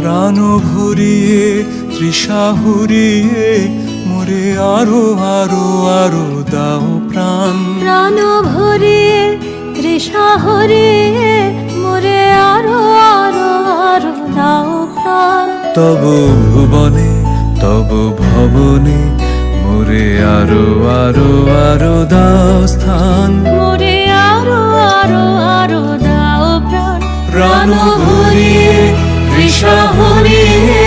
প্রাণ ভরিয়ে তৃষা হরিয়ে মোরে আরো আরো আরো দাও প্রাণ। প্রাণ ভরিয়ে তৃষা হরিয়ে মোরে আরো আরো আরো দাও প্রাণ। তব ভুবনে তব ভবনে মোরে আরো আরো আরো দাও স্থান। মোরে আরো আরো আরো দাও প্রাণ। প্রাণ ভরিয়ে তৃষা হরিয়ে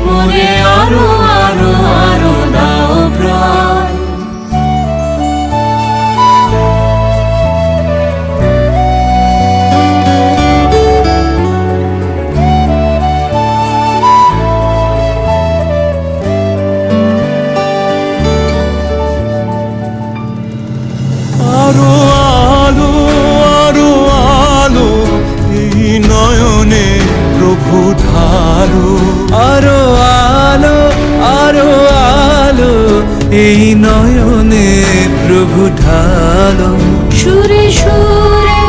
মোরে আরো আরো আরো দাও প্রাণ। আরো আলো আরো আলো এই নয়নে প্রভু ঢালো। আরো আলো আরো আলো এই নয়নে প্রভু ঢালো। সুরে সুরে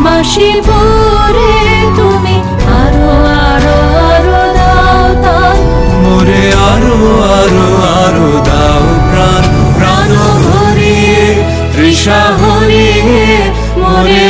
বাঁশি পরে তুমি আরো আরো আরো দাও তান। মোরে আরো আরো আরো দাও প্রাণ। প্রাণ ভরিয়ে তৃষা হরিয়ে মোরে